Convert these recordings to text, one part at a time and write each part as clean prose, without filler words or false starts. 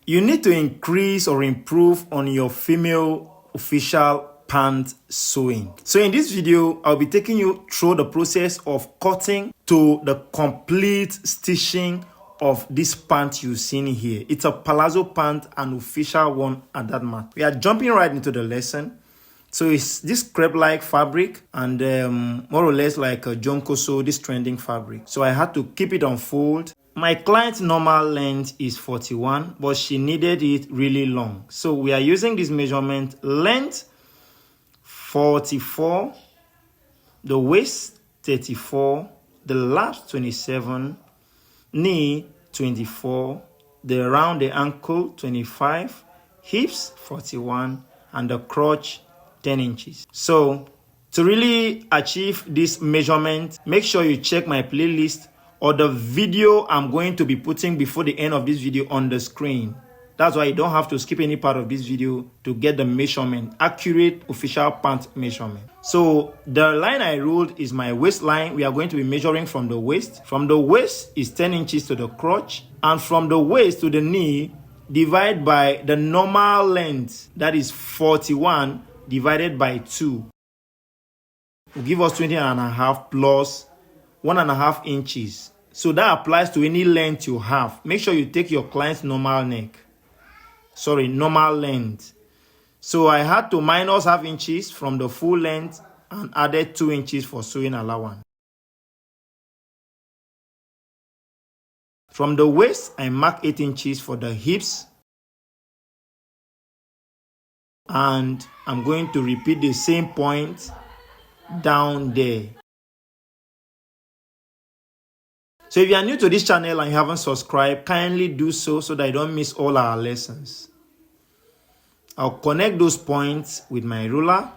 You need to increase or improve on your female official pant sewing. So in this video, I'll be taking you through the process of cutting to the complete stitching of this pant you've seen here. It's a palazzo pant, an official one at that matter. We are jumping right into the lesson. So it's this crepe-like fabric and more or less like a jonko, this trending fabric. So I had to keep it on fold. My client's normal length is 41, but she needed it really long. So we are using this measurement: length 44, the waist 34, the laps 27, knee 24, the around the ankle 25, hips 41, and the crotch 10 inches. So to really achieve this measurement, make sure you check my playlist or the video I'm going to be putting before the end of this video on the screen. That's why you don't have to skip any part of this video to get the measurement, accurate official pant measurement. So the line I ruled is my waistline. We are going to be measuring from the waist. From the waist is 10 inches to the crotch, and from the waist to the knee, divide by the normal length, that is 41 divided by 2. Will give us 20.5 plus 1.5 inches. So that applies to any length you have. Make sure you take your client's normal length. So I had to minus half inches from the full length and added 2 inches for sewing allowance. From the waist, I mark 8 inches for the hips. And I'm going to repeat the same point down there. So if you are new to this channel and you haven't subscribed, kindly do so that you don't miss all our lessons. I'll connect those points with my ruler.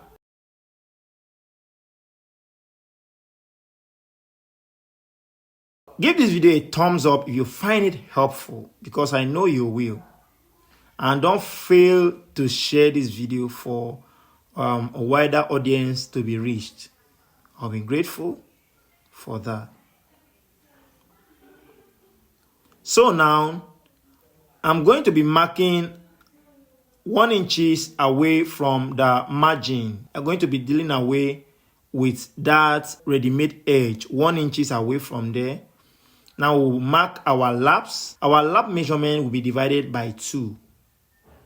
Give this video a thumbs up if you find it helpful, because I know you will. And don't fail to share this video for a wider audience to be reached. I'll be grateful for that. So now, I'm going to be marking 1 inch away from the margin. I'm going to be dealing away with that ready-made edge, 1 inch away from there. Now we'll mark our laps. Our lap measurement will be divided by 2.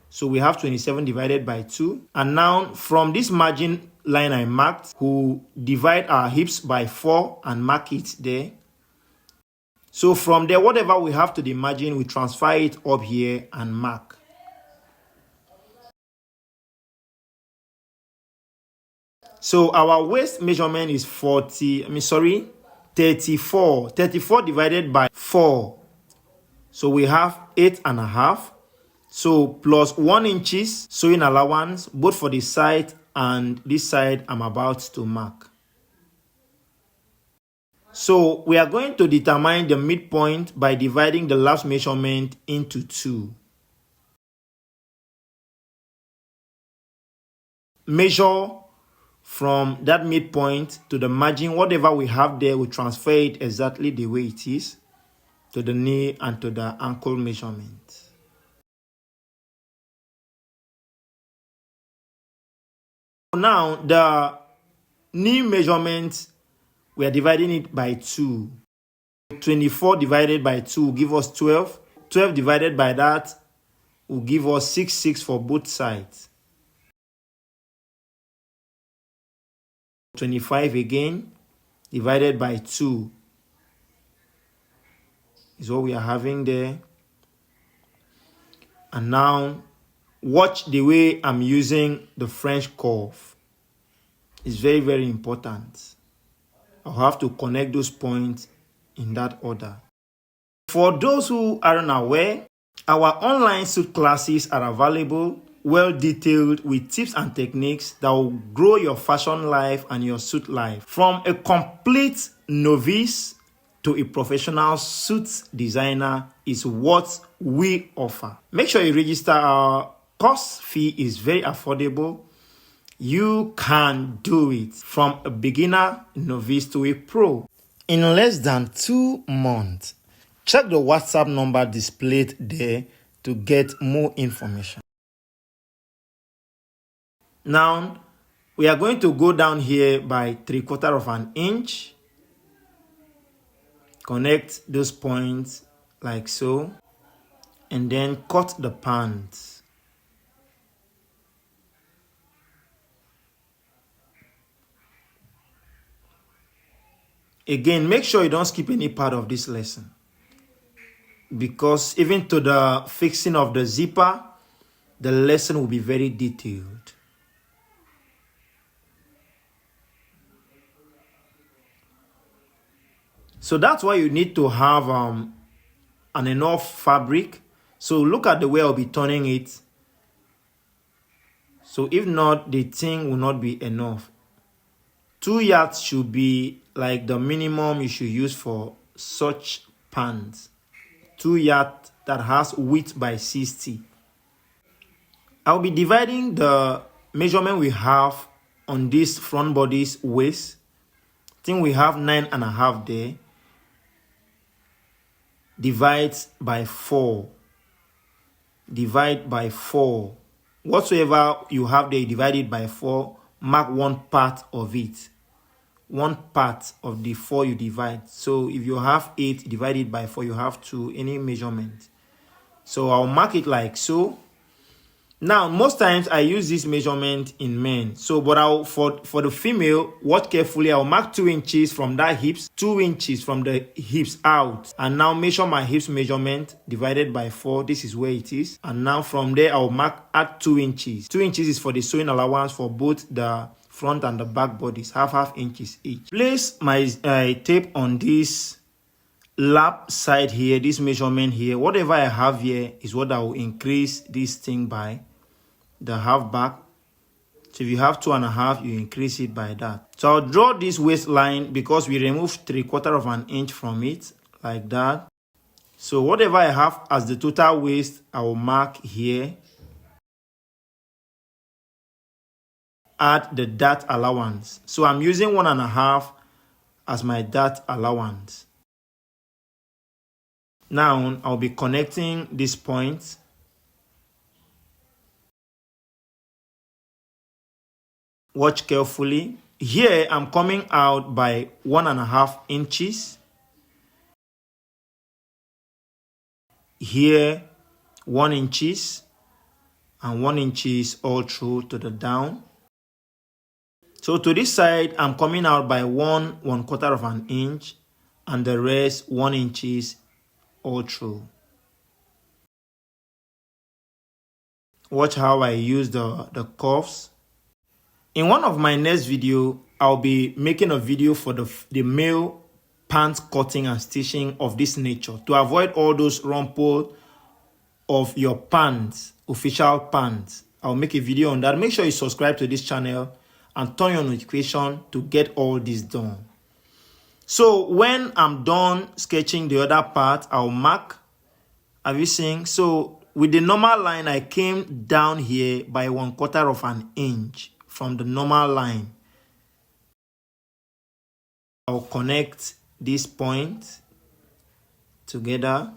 So we have 27 divided by 2. And now from this margin line I marked, we'll divide our hips by 4 and mark it there. So from there, whatever we have to the margin, we transfer it up here and mark. So our waist measurement is 34. 34 divided by 4. So we have 8.5. So plus 1 inches sewing allowance, both for the side and this side I'm about to mark. So we are going to determine the midpoint by dividing the last measurement into 2. Measure from that midpoint to the margin. Whatever we have there, we transfer it exactly the way it is to the knee and to the ankle measurement. Now the knee measurement, we are dividing it by 2. 24 divided by 2 will give us 12. 12 divided by that will give us 6 for both sides. 25 again divided by 2 is what we are having there. And now watch the way I'm using the French curve. It's very, very important. I'll have to connect those points in that order. For those who aren't aware, our online suit classes are available, well detailed, with tips and techniques that will grow your fashion life and your suit life. From a complete novice to a professional suit designer is what we offer. Make sure you register. Our course fee is very affordable. You can do it from a beginner, novice to a pro in less than 2 months. Check the WhatsApp number displayed there to get more information. Now, we are going to go down here by 3/4 of an inch. Connect those points like so, and then cut the pants. Again, make sure you don't skip any part of this lesson, because even to the fixing of the zipper, the lesson will be very detailed. So that's why you need to have an enough fabric. So look at the way I'll be turning it. So if not, the thing will not be enough. 2 yards should be like the minimum you should use for such pants. 2 yards that has width by 60. I'll be dividing the measurement we have on this front body's waist. I think we have 9.5 there. Divide by 4. Divide by 4. Whatsoever you have there, divide it by 4. Mark one part of it. One part of the 4 you divide. So if you have 8, divide it by 4. You have 2, any measurement. So I'll mark it like so. Now, most times I use this measurement in men. So, but for the female, watch carefully. I'll mark 2 inches from that hips, 2 inches from the hips out. And now measure my hips measurement divided by 4. This is where it is. And now from there, I'll add 2 inches. 2 inches is for the sewing allowance for both the front and the back bodies, half inches each. Place my tape on this lap side here, this measurement here. Whatever I have here is what I will increase this thing by. The half back. So if you have 2.5, you increase it by that. So I'll draw this waistline because we removed 3/4 of an inch from it, like that. So whatever I have as the total waist, I will mark here. Add the dart allowance. So I'm using 1.5 as my dart allowance. Now I'll be connecting this point. Watch carefully. Here I'm coming out by 1.5 inches. Here 1 inches and 1 inches all through to the down. So to this side I'm coming out by 1/4 of an inch and the rest 1 inches all through. Watch how I use the curves. In one of my next video, I'll be making a video for the male pants cutting and stitching of this nature to avoid all those rumple of your pants, official pants. I'll make a video on that. Make sure you subscribe to this channel and turn your notification to get all this done. So when I'm done sketching the other part, I'll mark. Have you seen? So with the normal line, I came down here by 1/4 of an inch. From the normal line, I'll connect this point together.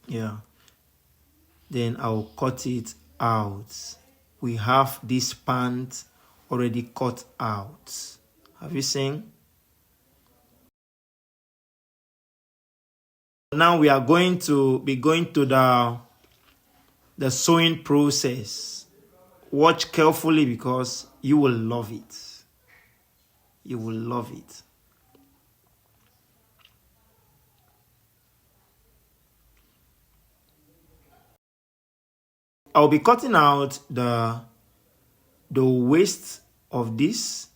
Yeah. Then I'll cut it out. We have this pant already cut out. Have you seen? Now we are going to be going to the sewing process. Watch carefully because you will love it. You will love it. I'll be cutting out the waist of this.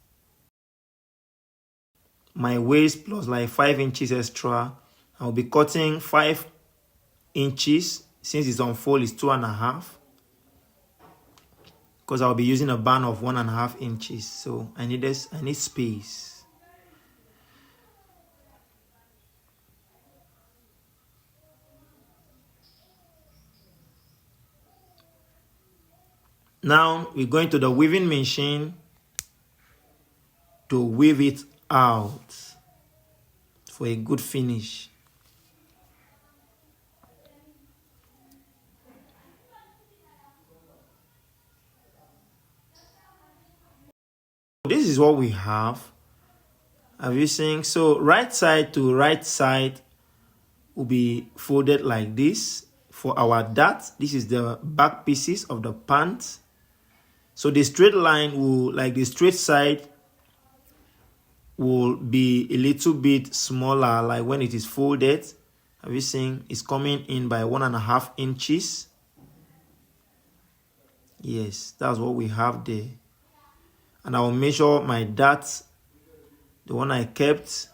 My waist plus like 5 inches extra. I'll be cutting 5 inches since it's on fold is 2.5, because I'll be using a band of 1.5 inches. So I need space. Now we're going to the weaving machine to weave it out for a good finish. This is what we have. Have you seen? So right side to right side will be folded like this. For our dart, this is the back pieces of the pants. So the straight line will, like the straight side, will be a little bit smaller, like when it is folded. Have you seen? It's coming in by 1.5 inches. Yes, that's what we have there. And I will measure my dart, the one I kept.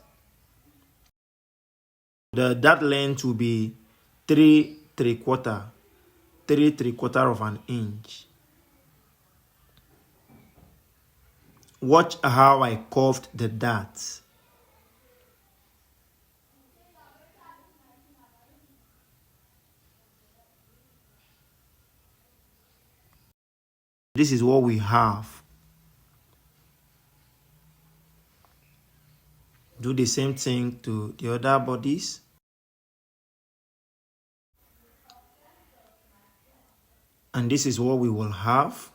The dart length will be 3 3/4 of an inch. Watch how I curved the dart. This is what we have. Do the same thing to the other bodies. And this is what we will have.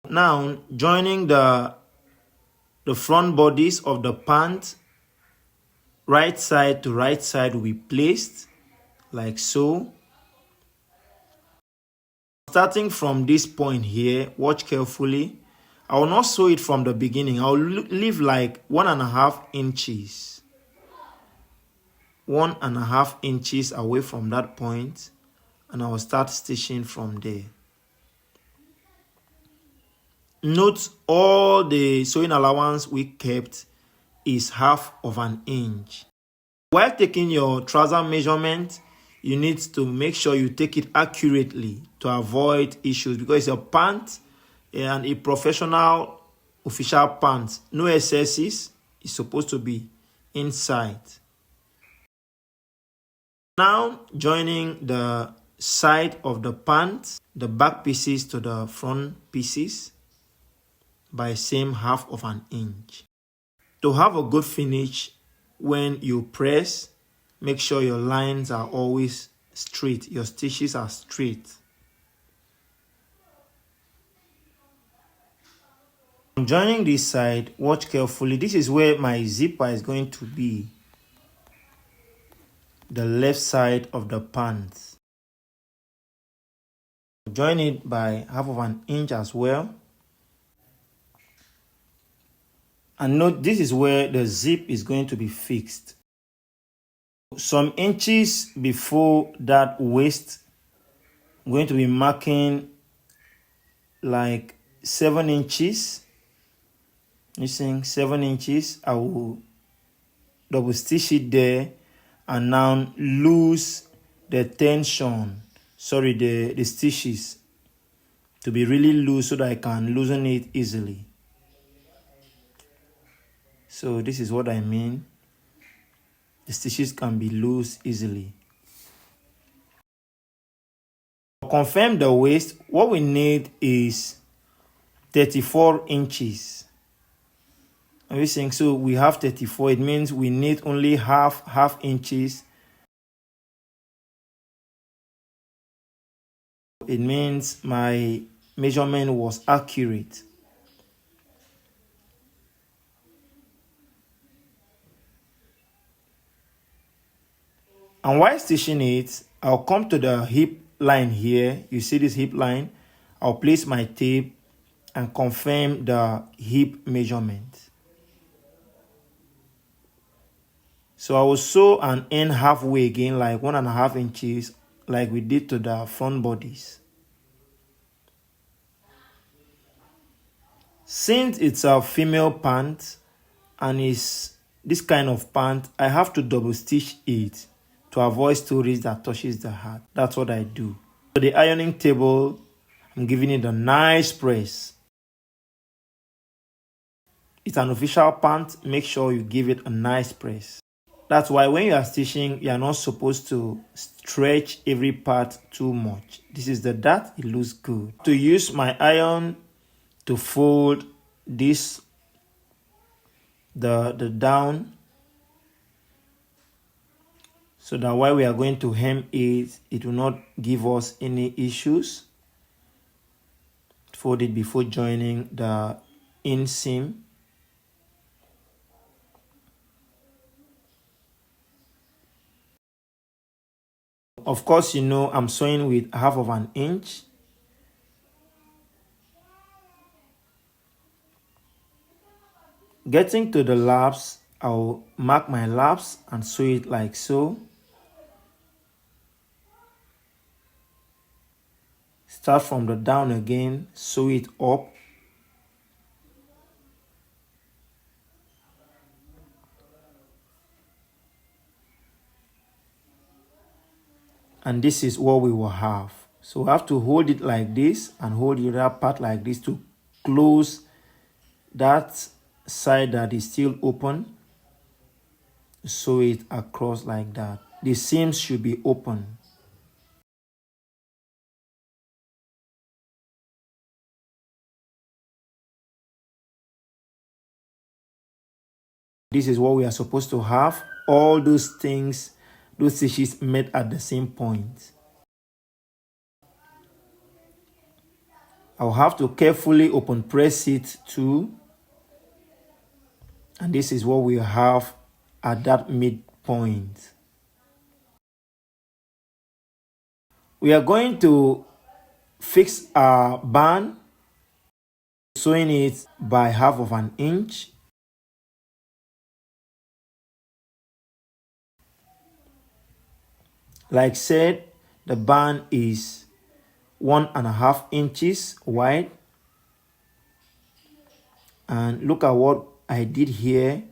Now, joining the front bodies of the pant, right side to right side will be placed like so. Starting from this point here, watch carefully. I will not sew it from the beginning. I will leave like 1.5 inches. 1.5 inches away from that point, and I will start stitching from there. Note all the sewing allowance we kept is 1/2 inch. While taking your trouser measurement, you need to make sure you take it accurately to avoid issues, because it's a pant and a professional official pant. No excesses. It's supposed to be inside. Now, joining the side of the pant, the back pieces to the front pieces by same 1/2 inch. To have a good finish, when you press, make sure your lines are always straight. Your stitches are straight. I'm joining this side. Watch carefully. This is where my zipper is going to be. The left side of the pants. Join it by 1/2 inch as well. And note, this is where the zip is going to be fixed. Some inches before that waist, I'm going to be marking like 7 inches. You see, 7 inches. I will double stitch it there and now loose the tension. Sorry, the stitches to be really loose so that I can loosen it easily. So this is what I mean. The stitches can be loose easily. To confirm the waist, what we need is 34 inches. Are you saying? So we have 34. It means we need only half inches. It means my measurement was accurate. And while stitching it, I'll come to the hip line here. You see this hip line? I'll place my tape and confirm the hip measurement. So I will sew and end halfway again, like 1.5 inches, like we did to the front bodies. Since it's a female pant and it's this kind of pant, I have to double stitch it to avoid stories that touches the heart. That's what I do. So the ironing table, I'm giving it a nice press. It's an official pant. Make sure you give it a nice press. That's why when you are stitching, you are not supposed to stretch every part too much. This is the dart. It looks good. To use my iron to fold this the down, so that while we are going to hem it, it will not give us any issues. Fold it before joining the inseam. Of course, you know I'm sewing with 1/2 inch. Getting to the laps, I'll mark my laps and sew it like so. Start from the down again, sew it up. And this is what we will have. So we have to hold it like this and hold the other part like this to close that side that is still open. Sew it across like that. The seams should be open. This is what we are supposed to have. All those things, those stitches met at the same point. I'll have to carefully open press it too. And this is what we have at that midpoint. We are going to fix our band, sewing it by 1/2 inch. Like said, the band is 1.5 inches wide. And look at what I did here.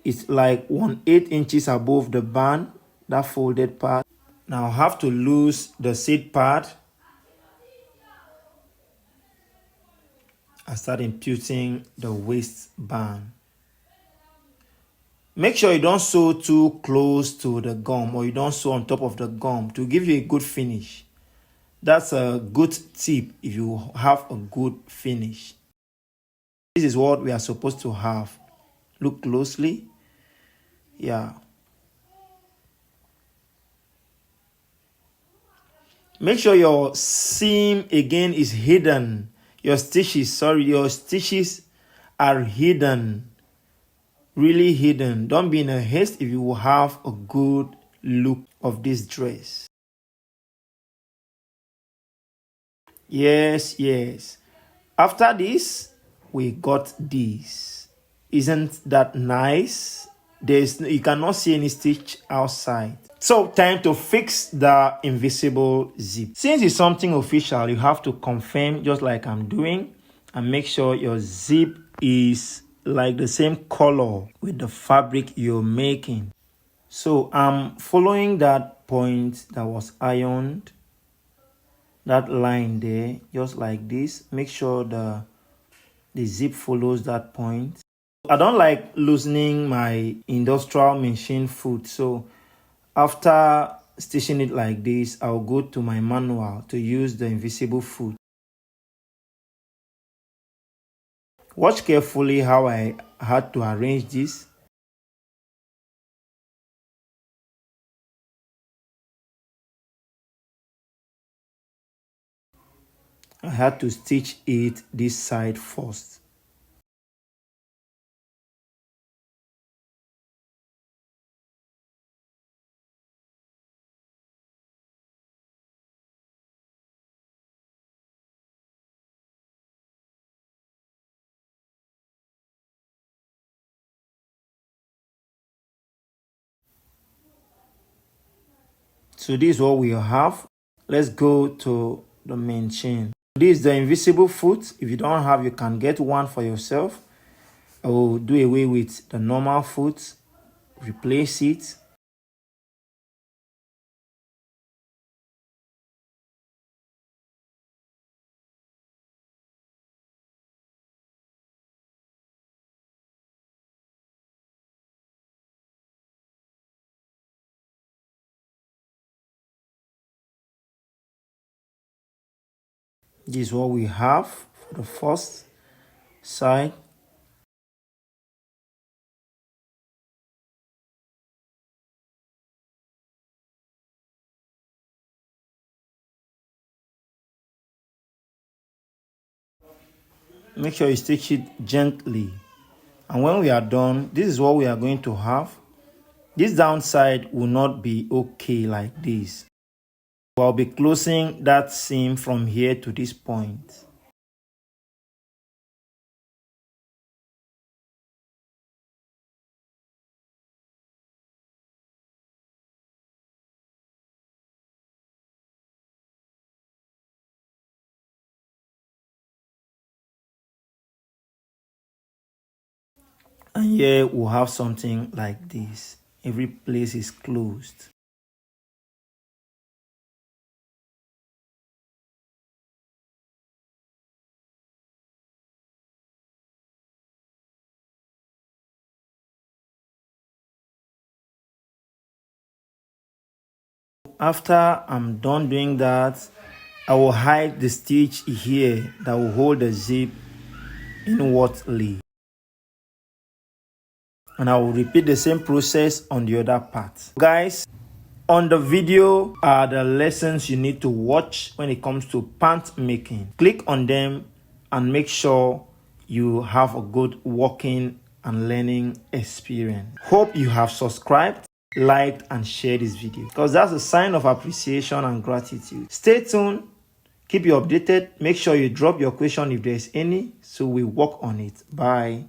It's like 1/8 inches above the band, that folded part. Now I have to loose the seat part and start imputing the waistband. Make sure you don't sew too close to the gum, or you don't sew on top of the gum to give you a good finish. That's a good tip if you have a good finish. This is what we are supposed to have. Look closely. Yeah. Make sure your seam again is hidden. Your stitches are hidden. Really hidden. Don't be in a haste if you will have a good look of this dress. Yes. After this, we got this. Isn't that nice? You cannot see any stitch outside. So time to fix the invisible zip. Since it's something official, you have to confirm, just like I'm doing, and make sure your zip is like the same color with the fabric you're making. So I'm following that point that was ironed, that line there, just like this. Make sure the zip follows that point. I don't like loosening my industrial machine foot, so after stitching it like this, I'll go to my manual to use the invisible foot. Watch carefully how I had to arrange this. I had to stitch it this side first. So this is what we have. Let's go to the main chain. This is the invisible foot. If you don't have, you can get one for yourself. I will do away with the normal foot, replace it. This is what we have for the first side. Make sure you stitch it gently. And when we are done, this is what we are going to have. This downside will not be okay like this. I'll be closing that seam from here to this point. And here we'll have something like this. Every place is closed. After I'm done doing that, I will hide the stitch here that will hold the zip inwardly. And I will repeat the same process on the other part. Guys, on the video are the lessons you need to watch when it comes to pant making. Click on them and make sure you have a good working and learning experience. Hope you have subscribed, liked and shared this video, because that's a sign of appreciation and gratitude. Stay tuned, keep you updated, make sure you drop your question if there's any, so we work on it. Bye.